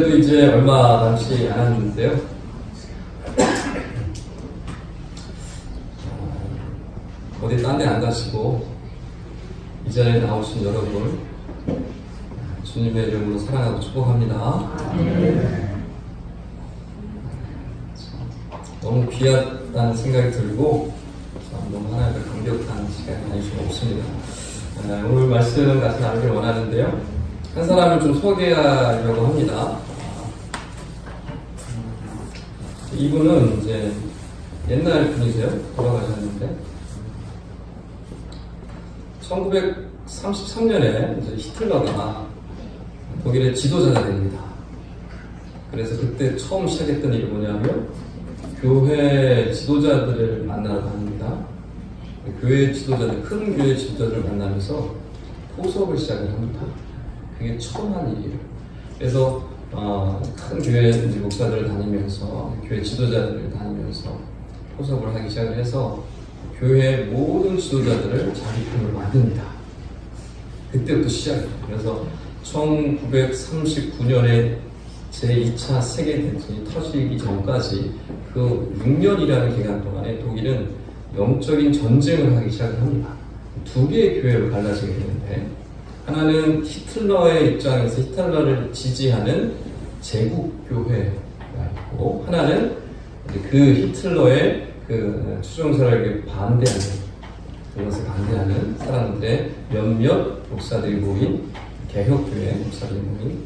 연말도 이제 얼마 남지 않았는데요. 어디 딴 데 안 가시고 이 자리에 나오신 여러분 주님의 이름으로 사랑하고 축복합니다. 너무 귀하다는 생각이 들고 너무 하나님과 감격한 시간이 아닐 수가 없습니다. 오늘 말씀 같이 나누길 원하는데요. 한 사람을 좀 소개하려고 합니다. 이분은 이제 옛날 분이세요. 돌아가셨는데 1933년에 이제 히틀러가 독일의 지도자가 됩니다. 그래서 그때 처음 시작했던 일이 뭐냐면 교회 지도자들을 만나러 갑니다. 교회 지도자들, 큰 교회 지도자들을 만나면서 포석을 시작을 합니다. 그게 처음 한 일이에요. 그래서 큰 교회 목사들을 다니면서 교회 지도자들을 다니면서 포석을 하기 시작을 해서 교회 모든 지도자들을 자기 편으로 만듭니다. 그때부터 시작이에요. 그래서 1939년에 제2차 세계대전이 터지기 전까지 그 6년이라는 기간 동안에 독일은 영적인 전쟁을 하기 시작을 합니다. 두 개의 교회로 갈라지게 되는데 하나는 히틀러의 입장에서 히틀러를 지지하는 제국교회가 있고 하나는 그 히틀러의 그 추종설에게 반대하는 그것을 반대하는 사람들의 몇몇 목사들이 모인 개혁교회 목사들이 모인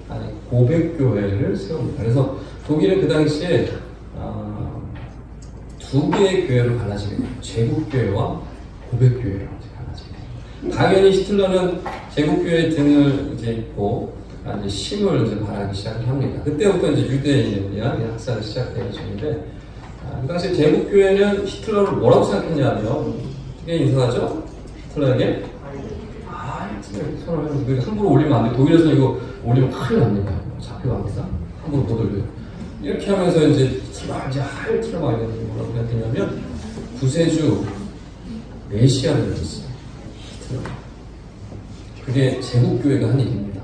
고백교회를 세웁니다. 그래서 독일은 그 당시에 두 개의 교회로 갈라지게 돼요. 제국교회와 고백교회로 갈라지게 돼요. 당연히 히틀러는 제국교회 등을 이제 입고 이제 힘을 이제 발하기 시작을 합니다. 그때부터 이제 유대인에 대한 학살이 시작되어지는데 그 당시 제국교회는 히틀러를 뭐라고 생각했냐면 되게 인상하죠? 히틀러에게 히틀러 손을 함부로 올리면 안 돼. 독일에서는 이거 올리면 큰일 납니다. 잡혀갑니다. 함부로 못 올려요. 이렇게 하면서 이제 히틀러가 뭐라고 생각했냐면 구세주 메시아를 믿었어요. 히틀러. 그게 제국교회가 한 일입니다.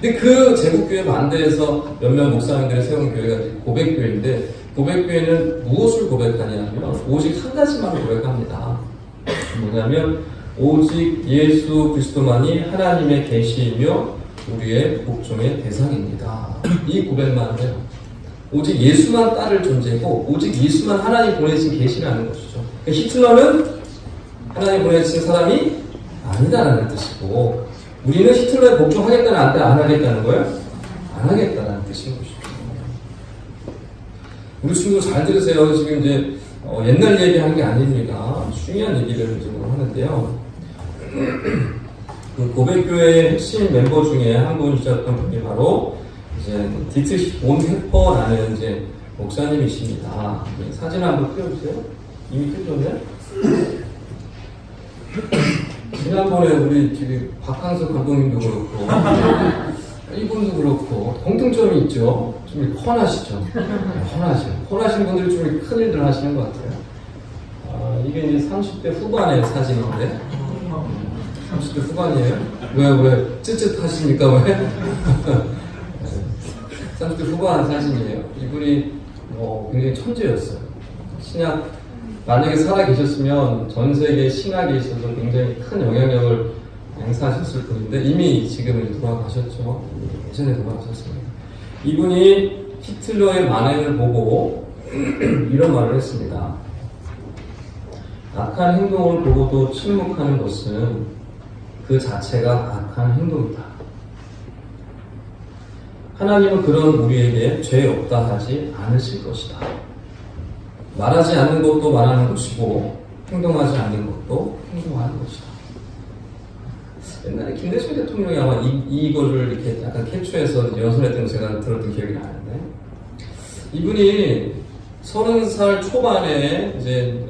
근데 그 제국교회 반대해서 몇몇 목사님들이 세운 교회가 고백교회인데 고백교회는 무엇을 고백하냐면 오직 한 가지만 고백합니다. 뭐냐면 오직 예수 그리스도만이 하나님의 계시이며 우리의 복종의 대상입니다. 이 고백만 해요. 오직 예수만 따를 존재고 오직 예수만 하나님 보내신 계시라는 것이죠. 그러니까 히틀러는 하나님 보내신 사람이 아니다라는 뜻이고 우리는 히틀러에 복종하겠다는 안 하겠다는 거예요? 안 하겠다는 뜻인 것이죠. 우리 친구 잘 들으세요. 지금 이제 옛날 얘기하는 게 아닙니다. 중요한 얘기를 지금 하는데요. 그 고백교회의 핵심 멤버 중에 한 분이셨던 분이 바로 이제 디트 본헤퍼라는 이제 목사님이십니다. 사진 한번 띄워주세요. 이미 띄워줬네. 지난번에 우리 지금 박항서 감독님도 그렇고 이분도 그렇고 공통점이 있죠. 좀 훤하시죠. 훤하신 분들이 좀 큰 일들 하시는 것 같아요. 이게 이제 30대 후반의 사진인데 30대 후반이에요? 왜 쯧쯧하십니까? 왜? 30대 후반 사진이에요. 이분이 굉장히 천재였어요. 신약 만약에 살아 계셨으면 전 세계 신학에 있어서 굉장히 큰 영향력을 행사하셨을 분인데 이미 지금은 돌아가셨죠. 예전에 돌아가셨습니다. 이분이 히틀러의 만행을 보고 이런 말을 했습니다. 악한 행동을 보고도 침묵하는 것은 그 자체가 악한 행동이다. 하나님은 그런 우리에게 죄 없다 하지 않으실 것이다. 말하지 않는 것도 말하는 것이고 행동하지 않는 것도 행동하는 것이다. 옛날에 김대중 대통령이 아마 이거를 이렇게 약간 캡처해서 연설했던 거 제가 들었던 기억이 나는데 이분이 30살 초반에 이제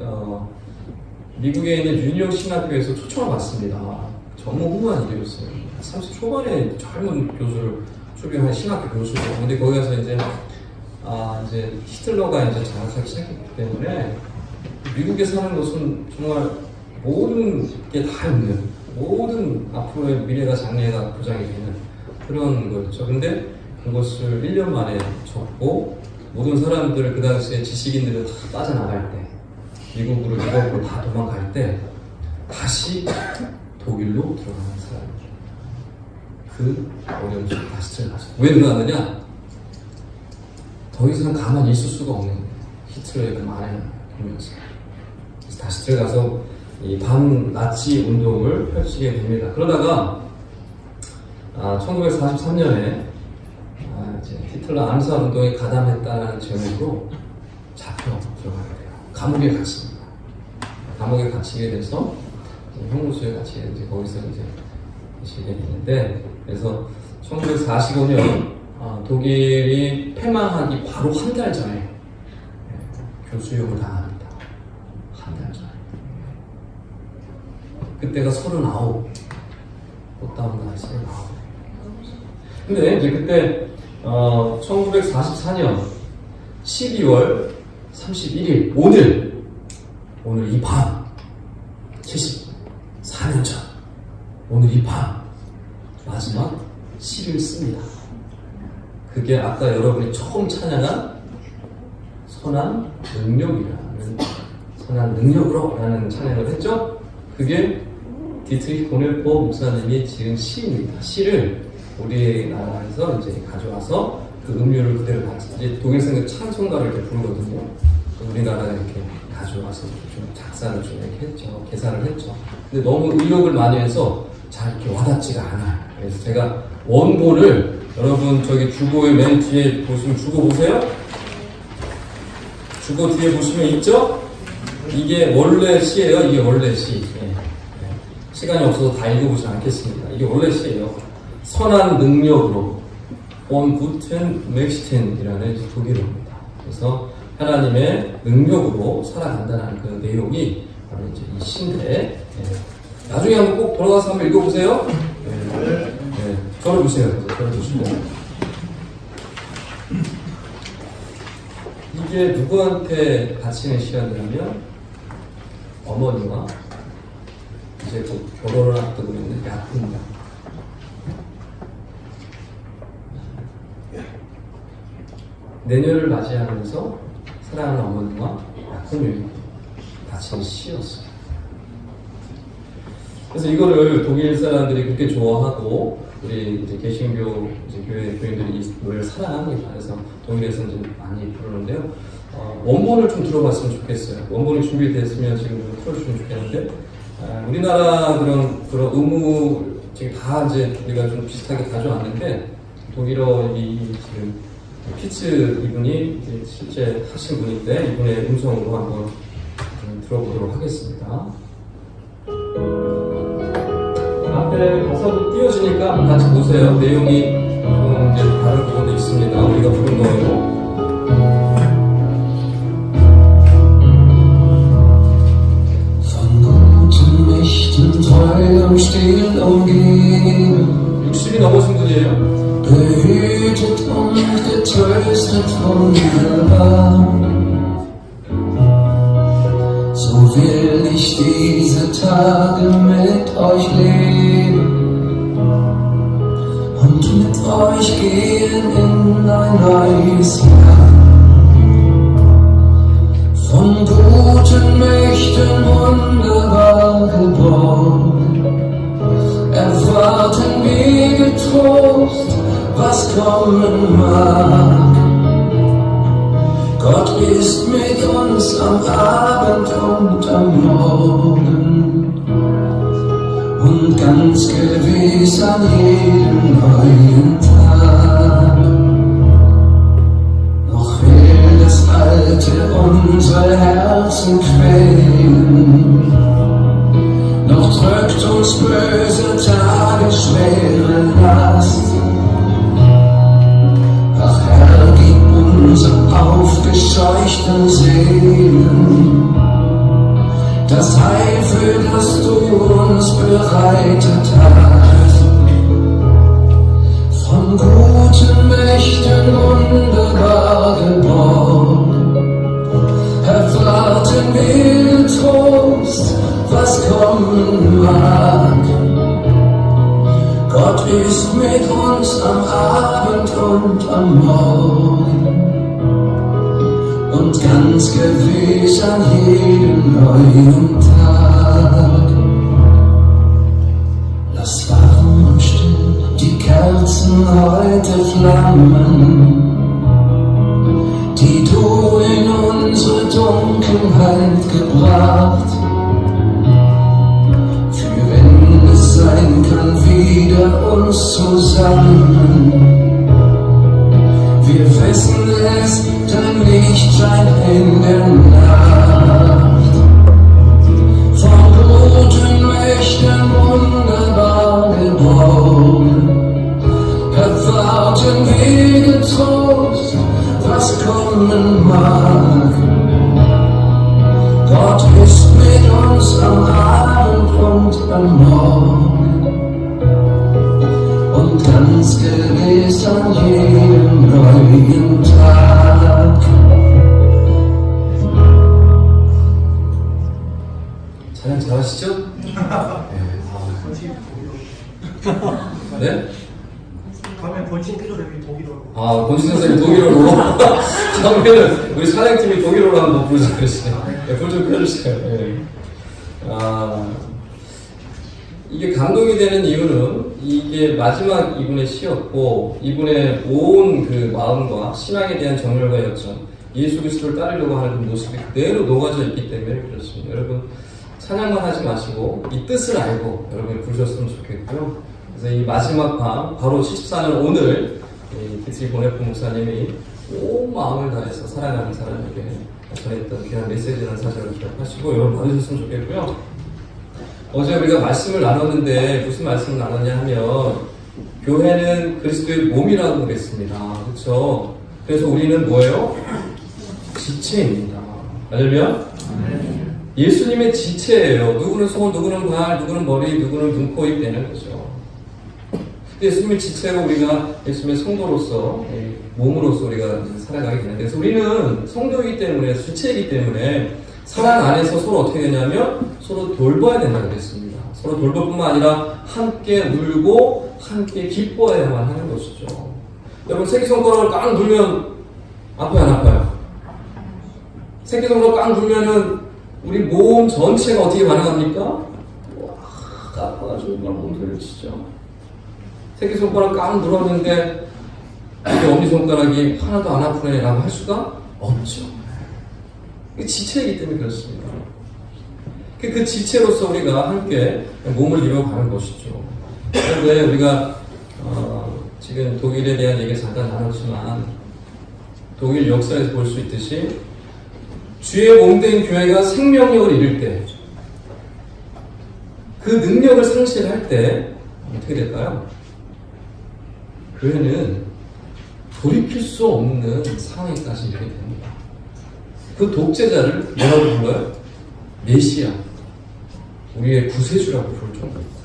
미국에 있는 유니온 신학교에서 초청을 받습니다. 전무후무한 일이었어요. 30 초반에 젊은 교수를 초빙한 신학교 교수고 근데 거기 가서 이제 히틀러가 이제 장악하기 시작했기 때문에 미국에 사는 것은 정말 모든 게 다 있는 모든 앞으로의 미래가 장래가 보장이 되는 그런 거였죠. 근데 그것을 1년 만에 접고 모든 사람들을 그 당시에 지식인들은 다 빠져나갈 때 미국으로 유럽으로 다 도망갈 때 다시 독일로 들어가는 사람이죠. 그 어려움 속에 다시 들어가죠. 왜 들어가느냐? 더 이상 가만히 있을 수가 없는 거예요. 히틀러의 그 말을 보면서. 그래서 다시 들어가서 이 반나치 운동을 펼치게 됩니다. 그러다가 1943년에 이제 히틀러 암살 운동에 가담했다는 제목으로 잡혀 들어가게 돼요. 감옥에 갇힙니다. 감옥에 갇히게 돼서 형무소에 갇히게 이제 거기서 이제 계시게 되는데, 그래서 1945년 독일이 패망하기 바로 한 달 전에 교수형을 당합니다. 한 달 전에. 그때가 39. 못다운 나이 39. 근데 이제 그때 1944년 12월 31일 오늘 이 밤 74년 전 오늘 이 밤 마지막 시를 씁니다. 그게 아까 여러분이 처음 찬양한 선한 능력으로 라는 찬양을 했죠? 그게 디트리히 보넬포 목사님이 지은 시입니다. 시를 우리나라에서 이제 가져와서 그 음료를 그대로 같이 이제 독일생들 찬송가를 이렇게 부르거든요. 우리나라에 이렇게 가져와서 좀 작사를 좀 이렇게 했죠. 계산을 했죠. 근데 너무 의욕을 많이 해서 잘 이렇게 와닿지가 않아요. 그래서 제가 원본을 여러분 저기 주보의 맨 뒤에 보시면 주보 보세요. 주보 뒤에 보시면 있죠? 이게 원래 시예요. 이게 원래 시. 시간이 없어서 다 읽어보지 않겠습니다. 이게 원래 시예요. 선한 능력으로 on guten Mächten이라는 독일어입니다. 그래서 하나님의 능력으로 살아간다는 그 내용이 바로 이제 이 시인데, 나중에 한번 꼭 돌아가서 한번 읽어보세요. 저를 보세요. 저를 보시고. 이게 누구한테 바치는 시간이냐면 어머니와 이제 곧 결혼을 앞두고 있는 약혼자. 내년을 맞이하면서 사랑하는 어머니와 약혼녀에게 바치는 시였어요. 그래서 이거를 독일 사람들이 그렇게 좋아하고 우리 이제 개신교 이제 교회 교인들이 이 노래를 사랑합니다. 그래서 독일에서 이제 많이 부르는데요. 원본을 좀 들어봤으면 좋겠어요. 원본이 준비됐으면 지금 좀 틀어주시면 좋겠는데, 우리나라 그런 의무 지금 다 이제 우리가 좀 비슷하게 가져왔는데, 독일어 이 지금 피츠 이분이 이제 실제 하신 분인데 이분의 음성으로 한번 좀 들어보도록 하겠습니다. 앞에 가사도 띄워지니까 같이 보세요. 내용이 좀 이제 다른 부분도 있습니다. 우리가 부른 거예요. Treu still umgeben, 60이 넘으신 분이에요. behütet und getröstet wunderbar. So will ich diese Tage mit euch leben und mit euch gehen in ein neues Jahr. Von guten Mächten wunderbar geborgen, erwarten wir getrost, was kommen mag. Gott ist mit uns am Abend und am Morgen und ganz gewiss an jedem neuen Tag. Noch will das Alte unsere Herzen quälen, noch drückt uns böse Tage schwere Last. Ach Herr, gib unseren aufgescheuchten Seelen das Heil, für das du uns bereitet hast. Von guten Mächten wunderbar geborgen, erwarten wir Trost, was kommen mag. Gott ist mit uns am Abend und am Morgen und ganz gewiss an jedem neuen Tag. Lass warm und still die Kerzen heute flammen, die du in unsere Dunkelheit gebracht. Für wenn es sein kann, wieder uns zusammen. Wir wissen es, dein Licht scheint in der Nacht. Von guten Mächten wunderbar geborgen, erwarten wir getrost, was kommen mag. Gott ist mit uns am Abend und am Morgen und ganz gewiss an jedem neuen Tag. 찬양 잘하시죠? 네? 다음에 번식 필요되면 독일어로. 아, 권신 선생님 독일어로. 처음에는 우리 사장팀이 독일어로 한번 부르자 그랬어요. 불좀 펴주세요. 네. 아, 이게 감동이 되는 이유는 이게 마지막 이분의 시였고 이분의 온 그 마음과 신앙에 대한 정열과 열정, 예수 그리스도를 따르려고 하는 그 모습이 그대로 녹아져 있기 때문에 그렇습니다. 여러분 찬양만 하지 마시고 이 뜻을 알고 여러분이 부르셨으면 좋겠고요. 그래서 이 마지막 밤, 바로 14년 오늘 기틀 보네프 목사님이 온 마음을 다해서 사랑하는 사람에게 전했던 귀한 메시지라는 사실을 기억하시고 여러분 받으셨으면 좋겠고요. 어제 우리가 말씀을 나눴는데 무슨 말씀을 나눴냐 하면 교회는 그리스도의 몸이라고 그랬습니다. 그렇죠? 그래서 우리는 뭐예요? 지체입니다. 알려면 예수님의 지체예요. 누구는 손, 누구는 발, 누구는 머리, 누구는 눈, 코, 입 되는 거죠. 예수님의 지체로 우리가 예수님의 성도로서 몸으로서 우리가 살아가게 되는데 그래서 우리는 성도이기 때문에 지체이기 때문에 사랑 안에서 서로 어떻게 되냐면 서로 돌봐야 된다고 그랬습니다. 서로 돌볼 뿐만 아니라 함께 울고 함께 기뻐해야만 하는 것이죠. 여러분 새끼손가락을 깡 눌면 아파요 안 아파요? 새끼손가락 깡 눌면은 우리 몸 전체가 어떻게 반응합니까? 와 아파가지고 막 몸소리를 치죠. 새끼손가락 깡 눌었는데 우리 엄지손가락이 하나도 안 아프네 라고 할 수가 없죠. 지체이기 때문에 그렇습니다. 그 지체로서 우리가 함께 몸을 이뤄가는 것이죠. 그런데 우리가 지금 독일에 대한 얘기를 잠깐 나눴지만 독일 역사에서 볼 수 있듯이 주의 몸된 교회가 생명력을 잃을 때 그 능력을 상실할 때 어떻게 될까요? 교회는 돌이킬 수 없는 상황에까지 이르게 됩니다. 그 독재자를 뭐라고 불러요? 메시아, 우리의 구세주라고 부를 정도입니다.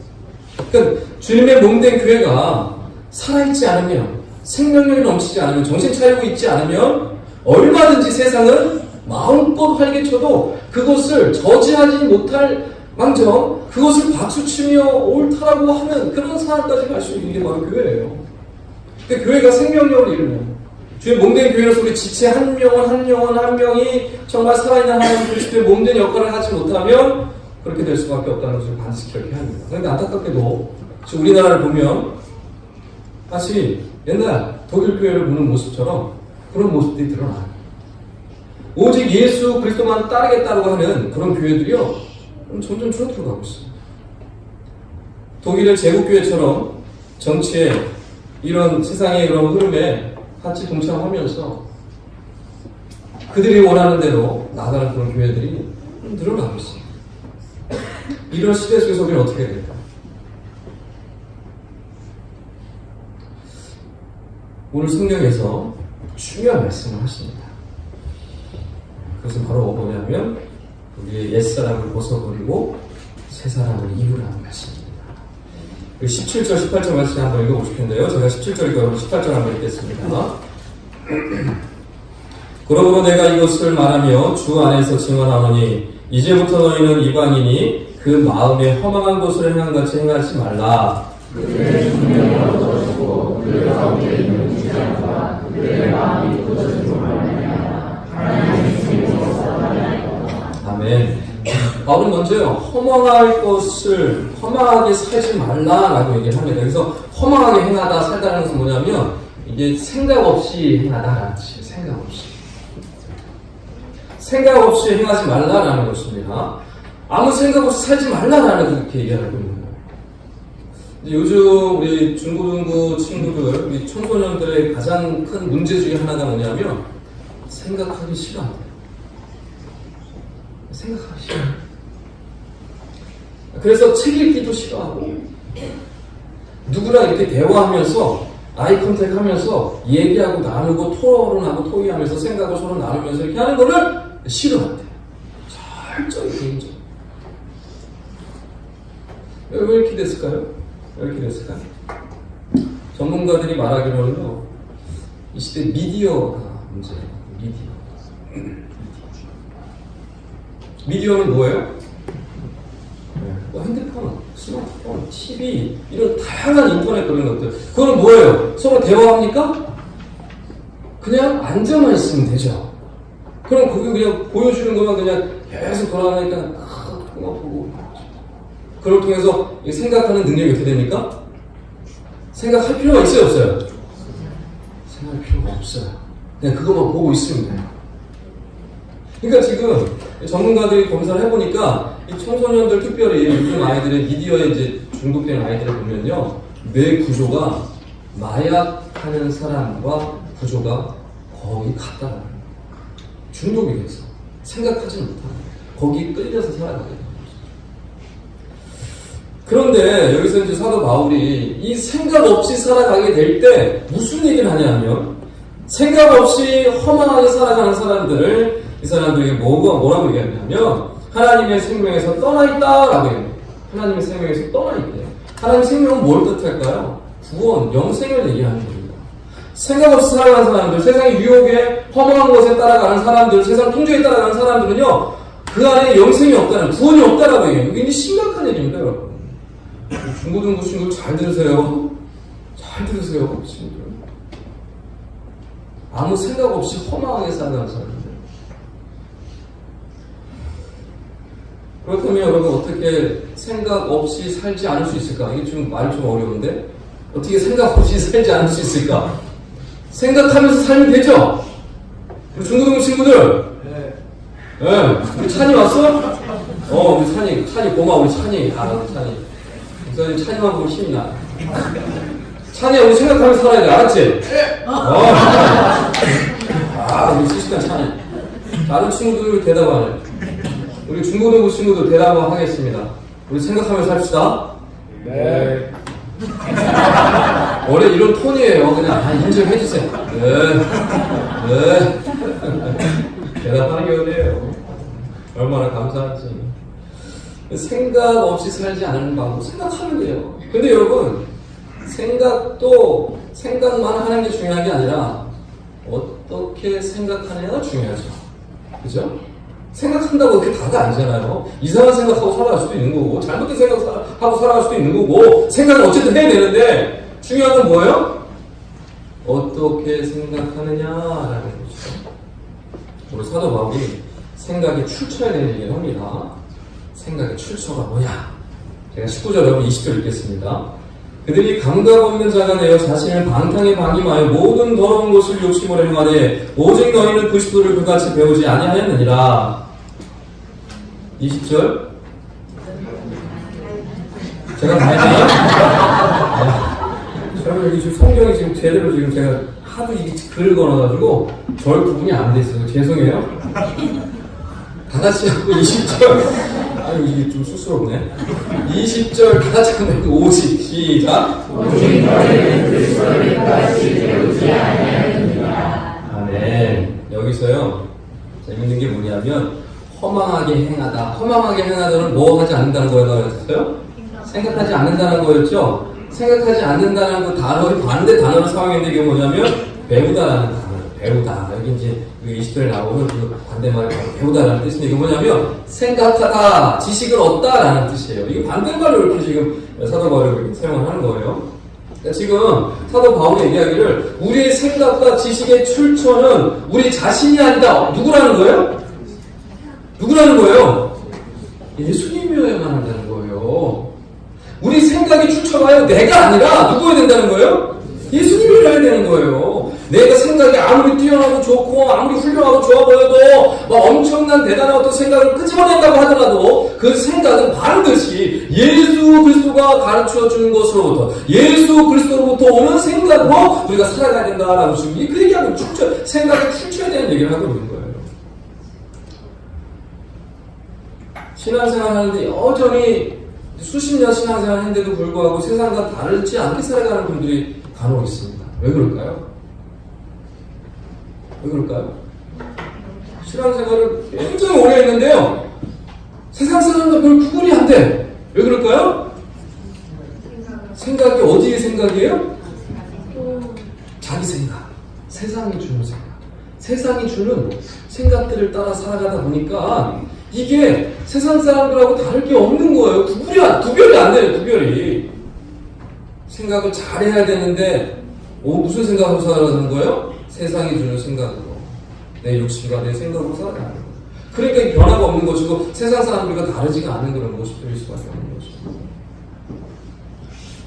그러니까 주님의 몸된 교회가 살아있지 않으면, 생명력이 넘치지 않으면, 정신 차리고 있지 않으면 얼마든지 세상은 마음껏 활개쳐도 그것을 저지하지 못할 망정 그것을 박수치며 옳다라고 하는 그런 상황까지 갈 수 있는 게 바로 교회예요. 그러니까 교회가 생명력을 잃으면 주의 몸된 교회로서 우리 지체 한 명이 정말 살아있는 하나님 그리스도의 몸된 역할을 하지 못하면 그렇게 될 수밖에 없다는 것을 반드시 기억해야 합니다. 그런데 안타깝게도 지금 우리나라를 보면 마치 옛날 독일 교회를 보는 모습처럼 그런 모습들이 드러나요. 오직 예수 그리스도만 따르겠다고 하는 그런 교회들이요 점점 줄어들어가고 있습니다. 독일의 제국교회처럼 정치에 이런 세상의 그런 흐름에 같이 동참하면서 그들이 원하는 대로 나아가는 그런 교회들이 늘어나고 있습니다. 이런 시대 속에서 우리는 어떻게 해야 될까? 오늘 성경에서 중요한 말씀을 하십니다. 그것은 바로 뭐냐면 우리의 옛사람을 벗어버리고 새사람을 입으라는 말씀입니다. 17절, 18절 말씀 한번 읽어보고 싶은데요. 제가 17절이고 여러분 18절 한번 읽겠습니다. 그러므로 내가 이것을 말하며 주 안에서 증언하노니 이제부터 너희는 이방인이 그 마음에 허망한 것을 행한같이 행하지 말라. 그의 중명을 얻어주고 그 가운데 있는 주장 바울은 먼저요, 허망하게 살지 말라라고 얘기를 합니다. 그래서 허망하게 행하다, 살다는 것은 뭐냐면, 이게 생각 없이 행하다라는 뜻이에요. 생각 없이 행하지 말라라는 것입니다. 아무 생각 없이 살지 말라라는 그렇게 얘기하고 있는 거예요. 요즘 우리 중고등부 친구들, 우리 청소년들의 가장 큰 문제 중에 하나가 뭐냐면, 생각하기 싫어한대요. 생각하기 싫어. 그래서 책 읽기도 싫어하고, 누구랑 이렇게 대화하면서, 아이 컨택 하면서, 얘기하고 나누고, 토론하고, 토의하면서, 생각을 서로 나누면서 이렇게 하는 거를 싫어한대요. 철저히 개인적. 왜 이렇게 됐을까요? 전문가들이 말하기로는요, 이 시대 미디어가 문제예요. 미디어는 뭐예요? 핸드폰, 스마트폰, TV, 이런 다양한 인터넷 그런 것들. 그거는 뭐예요? 서로 대화합니까? 그냥 앉아만 있으면 되죠. 그럼 거기 그냥 보여주는 것만 그냥 계속 돌아가니까 그거 보고. 그걸 통해서 생각하는 능력이 어떻게 됩니까? 생각할 필요가 있어요, 없어요? 생각할 필요가 없어요. 그냥 그것만 보고 있으면 돼요. 그러니까 지금 전문가들이 검사를 해보니까 이 청소년들, 특별히 요즘 아이들의 미디어에 이제 중독된 아이들을 보면요, 뇌 구조가 마약하는 사람과 구조가 거의 같다라는 거예요. 중독이 돼서 생각하지 못하고 거기에 끌려서 살아가게 돼요. 그런데 여기서 이제 사도 바울이 이 생각 없이 살아가게 될 때 무슨 얘기를 하냐면, 생각 없이 허망하게 살아가는 사람들을, 이 사람들에게 뭐라고 얘기하냐면, 하나님의 생명에서 떠나있다라고 얘기합니다. 하나님의 생명에서 떠나있대요. 하나님의 생명은 뭘 뜻할까요? 구원, 영생을 얘기하는 겁니다. 생각 없이 살아가는 사람들, 세상의 유혹에 허망한 것에 따라가는 사람들, 세상 통제에 따라가는 사람들은요, 그 안에 영생이 없다는, 구원이 없다라고 얘기해요. 이게 심각한 얘기입니다, 여러분. 중고등부 친구들 잘 들으세요. 친구들. 아무 생각 없이 허망하게 살아가는 사람들. 그렇다면 여러분, 어떻게 생각 없이 살지 않을 수 있을까? 이게 좀 말이 좀 어려운데, 어떻게 생각 없이 살지 않을 수 있을까? 생각하면서 살면 되죠? 우리 중고등부 친구들. 네. 우리 찬이 왔어? 우리 찬이 고마워. 우리 찬이. 찬이. 목사님 찬이만 보면 힘이 나. 찬이야, 우리 생각하면서 살아야 돼. 알았지? 우리 실시간 찬이. 다른 친구들 대답 안 해. 우리 중고등부 친구들 대답 하겠습니다. 우리 생각하면서 삽시다. 네. 원래 이런 톤이에요. 그냥 인정해주세요. 네. 대답하는 게 어려워요. 얼마나 감사한지. 생각 없이 살지 않는 방법, 생각하면 돼요. 근데 여러분, 생각만 하는 게 중요한 게 아니라 어떻게 생각하느냐가 중요하죠. 그죠? 생각한다고 그렇게 다가 아니잖아요. 이상한 생각하고 살아갈 수도 있는 거고, 잘못된 생각하고 살아갈 수도 있는 거고, 생각은 어쨌든 해야 되는데, 중요한 건 뭐예요? 어떻게 생각하느냐라는 거죠. 우리 사도 바울이 생각이 출처에 대한 얘기를 합니다. 생각의 출처가 뭐냐? 제가 19절 여러분 20절 읽겠습니다. 그들이 감각 없는 자가 되어 자신을 방탕에 방임하여 모든 더러운 것을 욕심으로 행하되 오직 너희는 그리스도를 그같이 배우지 아니하였느니라. 20절 제가 다 했나요? 여러분 여기 지금 성경이 지금 제대로 지금 제가 하도 이 글을 걸어가지고 절 구분이 안 돼 있어요. 죄송해요. 다 같이 하고 20절 이게 좀 쑥스럽네. 20절 다 같이 하면 오직 시작. 오직 너희는 그리스도를 그같이 배우지 아니하느니라. 아멘. 여기서요 재밌는 게 뭐냐면 허망하게 행하다. 허망하게 행하다는 뭐 하지 않는다는 거라고 했어요? 생각하지 않는다는 거였죠. 생각하지 않는다는 그 단어의 반대 단어를 사용했는데 이게 뭐냐면 배우다라는 단어. 배우다. 여기 이제 20절에 나오는 그 반대말이 배우다라는 뜻인데 이게 뭐냐면 생각하다, 지식을 얻다라는 뜻이에요. 이게 반대말로 이렇게 지금 사도 바울이 사용을 하는 거예요. 그러니까 지금 사도 바울이 얘기하기를 우리의 생각과 지식의 출처는 우리 자신이 아니다. 누구라는 거예요? 예수님이어야만 한다는 거예요. 우리 생각이 출처가요, 내가 아니라 누구여야 된다는 거예요? 예수님이어야 되는 거예요. 내가 생각이 아무리 뛰어나고 좋고 아무리 훌륭하고 좋아 보여도 막 엄청난 대단한 어떤 생각을 끄집어낸다고 하더라도 그 생각은 반드시 예수 그리스도가 가르쳐 주는 것으로부터 예수 그리스도로부터 오는 생각으로 우리가 살아가야 된다라고 지금 그 얘기하고 생각의 출처에 대한 얘기를 하고 있는 거예요. 신앙생활 하는데 여전히 수십 년 신앙생활 했는데도 불구하고 세상과 다르지 않게 살아가는 분들이 간혹 있습니다. 왜 그럴까요? 왜 그럴까요? 신앙생활을 굉장히 오래 했는데요, 세상 사람과 별 구분이 안 돼. 왜 그럴까요? 생각이 어디의 생각이에요? 자기 생각. 세상이 주는 생각. 세상이 주는 생각들을 따라 살아가다 보니까 이게 세상 사람들하고 다를 게 없는 거예요. 구별이 안 돼요, 구별이. 생각을 잘해야 되는데, 무슨 생각으로 살아가는 거예요? 세상이 주는 생각으로. 내 욕심과 내 생각으로 살아가는 거예요. 그러니까 변화가 없는 것이고, 세상 사람들과 다르지가 않은 그런 모습들일 수밖에 없는 것이죠.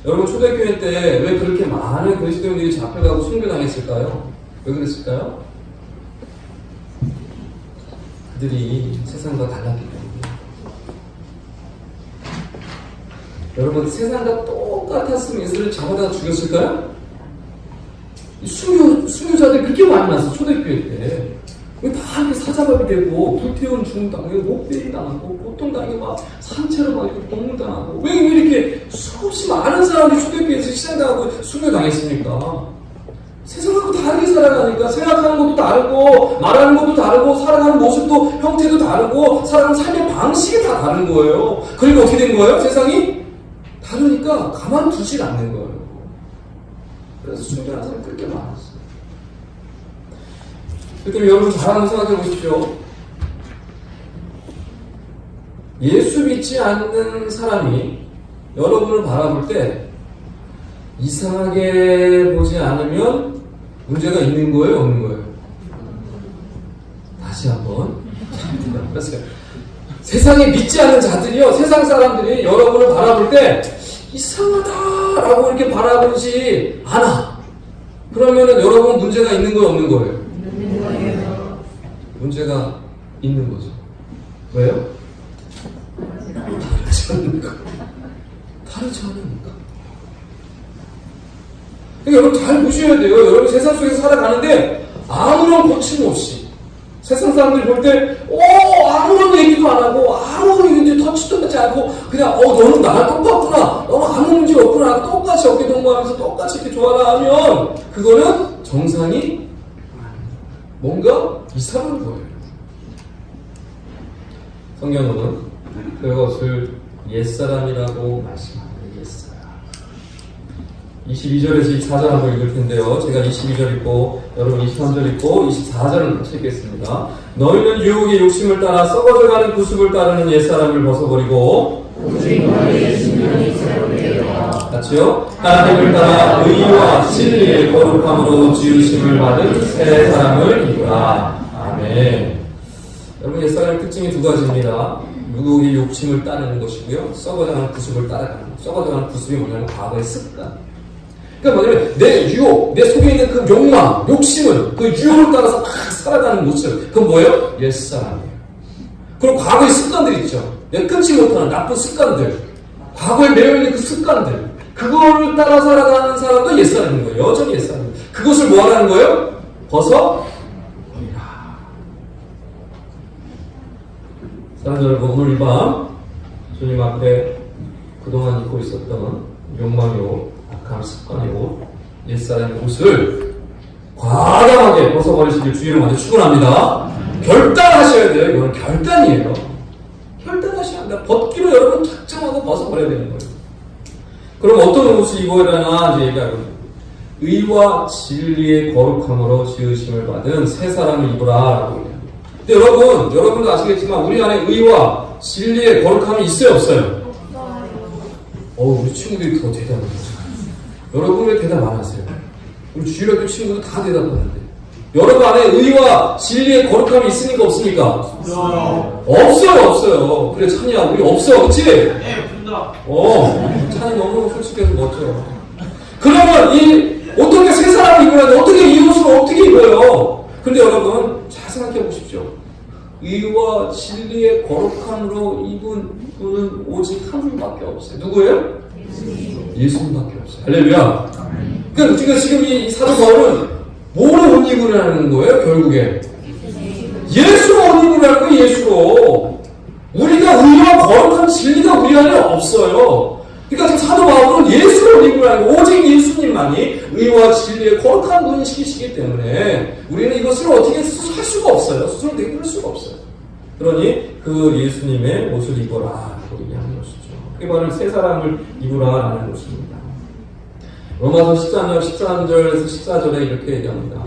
여러분, 초대교회 때 왜 그렇게 많은 그리스도인들이 잡혀가고 순교당했을까요? 왜 그랬을까요? 그들이 세상과 달랐기 때문에. 여러분, 세상과 똑같았으면 예수를 잡아다가 죽였을까요? 순교자들이 그렇게 많이 났어, 초대교회 때. 다 이렇게 사자밥이 되고, 불태운 죽음당하고, 목베이 당하고, 고통당하고, 막 산채로 막 이렇게 고문당하고. 왜 이렇게 수없이 많은 사람들이 초대교회에서 희생당하고 순교당했습니까? 세상하고 다르게 살아가니까 생각하는 것도 다르고 말하는 것도 다르고 살아가는 모습도 형태도 다르고 살아가는 삶의 방식이 다 다른 거예요. 그리고 어떻게 된 거예요? 세상이 다르니까 가만두질 않는 거예요. 그래서 순교하는 사람이 그렇게 많았어요. 그렇게 여러분 잘 한번 생각해 보십시오. 예수 믿지 않는 사람이 여러분을 바라볼 때 이상하게 보지 않으면 문제가 있는 거예요, 없는 거예요? 다시 한번. 세상에 믿지 않는 자들이요, 세상 사람들이 여러분을 바라볼 때 이상하다라고 이렇게 바라보지 않아. 그러면은 여러분 문제가 있는 거예요, 없는 거예요? 문제가 있는 거죠. 왜요? 다르지 않으니까. 다르지 않으니까. 그러니까 여러분 잘 보셔야 돼요. 여러분 세상 속에서 살아가는데 아무런 거침없이 세상 사람들이 볼 때 아무런 얘기도 안 하고 아무런 얘기도 터치도 하지 않고 그냥 너는 나랑 똑같구나, 너는 아무 문제 없구나, 똑같이 어깨 동무하면서 똑같이 이렇게 좋아라 하면 그거는 정상이 뭔가 이상한 거예요. 성경은 그것을 옛사람이라고 말씀합니다. 옛사람. 22절에서 24절 한번 읽을 텐데요. 제가 22절 읽고 여러분 23절 읽고 24절을 같이 읽겠습니다. 너희는 유혹의 욕심을 따라 썩어져가는 구습을 따르는 옛사람을 벗어버리고 같이요? 하나님을 따라 의와 진리의 거룩함으로 지으심을 받은 새 사람을 입으라. 아멘. 여러분 옛사람의 특징이 두 가지입니다. 유혹의 욕심을 따르는 것이고요, 썩어져가는 구습을 따라가는 것. 썩어져가는 구습이 뭐냐면 과거의 습관. 그러니까 뭐냐면 내 유혹, 내 속에 있는 그 욕망, 욕심을 그 유혹을 따라서 막 살아가는 모습. 그건 뭐예요? 옛사람이에요. 그리고 과거의 습관들 있죠. 내가 끊지 못하는 나쁜 습관들, 과거에 매여있는 그 습관들, 그거를 따라 살아가는 사람도 옛사람인 거예요. 여전히 옛사람이에요. 그것을 뭐 하라는 거예요? 벗어버리라. 사랑하는 여러분, 오늘 이 밤 주님 앞에 그동안 잊고 있었던 욕망이요, 악한 습관이고 옛사람의 옷을 과감하게 벗어버리시길 주의로 먼저 축원합니다. 결단하셔야 돼요. 이거는 결단이에요. 결단하셔야 합니다. 벗기로 여러분 작정하고 벗어버려야 되는 거예요. 그럼 어떤 옷을 입어야 되나 이제 얘기하거든요. 의와 진리의 거룩함으로 지으심을 받은 새 사람을 입으라라고 얘기합니다. 근데 여러분도 아시겠지만 우리 안에 의와 진리의 거룩함이 있어요, 없어요? 우리 친구들이 더 대답을 하죠. 여러분 왜 대답 안 하세요? 우리 주일학교 친구들 다 대답하는데 여러분 안에 의와 진리의 거룩함이 있으니까 없습니까? 없어요. 그래 찬이야 우리 없어, 그렇지? 네, 없습니다. 찬이 너무 솔직해서 멋져. 그러면 어떻게 새 사람을 입어야 돼? 어떻게 이 옷을 어떻게 입어요? 근데 여러분 잘 생각해 보십시오. 의와 진리의 거룩함으로 입은 분은 오직 한 분밖에 없어요. 누구예요? 예수님밖에 없어요. 할렐루야. 그러니까 지금 이 사도 바울은 뭐로 옷 입으라는 거예요? 결국에 예수로 옷 입으라는 거예요. 예수로. 우리가 의와 거룩한 진리가 우리 안에 없어요. 그러니까 지금 사도 바울은 예수로 옷 입으라는 거예요. 오직 예수님만이 의와 진리의 거룩한 분이시기 때문에 우리는 이것을 어떻게 할 수가 없어요. 스스로 대입할 수가 없어요. 그러니 그 예수님의 옷을 입어라 우리 하는 것이죠. 그게 바로 새 사람을 입으라라는 것입니다. 로마서 14장 13절에서 14절에 이렇게 얘기합니다.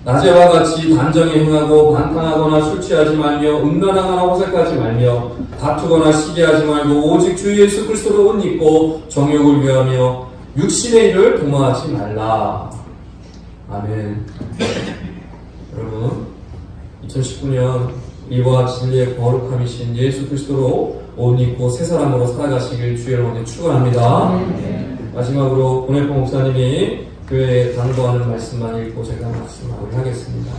낮에와 같이 단정히 행하고 반탕하거나 술 취하지 말며 음란하거나 호색하지 말며 다투거나 시기하지 말고 오직 주 예수 그리스도로 옷 입고 정욕을 위하며 육신의 일을 도모하지 말라. 아멘. 여러분 2019년 이와 진리의 거룩함이신 예수 그리스도로 옷 입고 새 사람으로 살아가시길 주의 이름으로 축원합니다. 마지막으로 고넬포 목사님이 교회에 당부하는 말씀만 읽고 제가 말씀 마무리하겠습니다.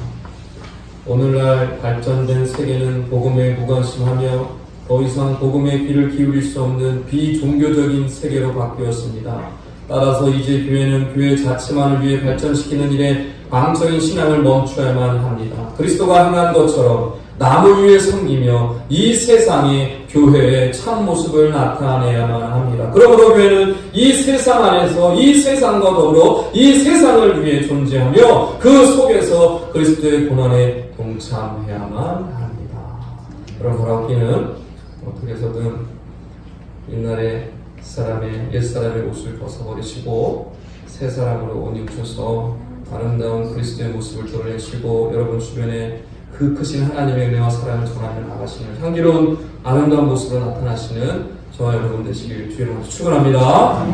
오늘날 발전된 세계는 복음에 무관심하며 더 이상 복음에 귀를 기울일 수 없는 비종교적인 세계로 바뀌었습니다. 따라서 이제 교회는 교회 자체만을 위해 발전시키는 일에 광적인 신앙을 멈춰야만 합니다. 그리스도가 행한 것처럼 남을 위해 섬기며 이 세상에 교회의 참 모습을 나타내야만 합니다. 그러므로 교회는 이 세상 안에서 이 세상과 더불어 이 세상을 위해 존재하며 그 속에서 그리스도의 고난에 동참해야만 합니다. 그런 거라기는 어떻게 해서든 옛날에 옛사람의 옷을 벗어버리시고 새 사람으로 옷 입으셔서 아름다운 그리스도의 모습을 드러내시고 여러분 주변에 그 크신 하나님의 은혜와 사랑을 전하며 나가시는 향기로운 아름다운 모습으로 나타나시는 저와 여러분 되시길 주의 이름으로 축원합니다.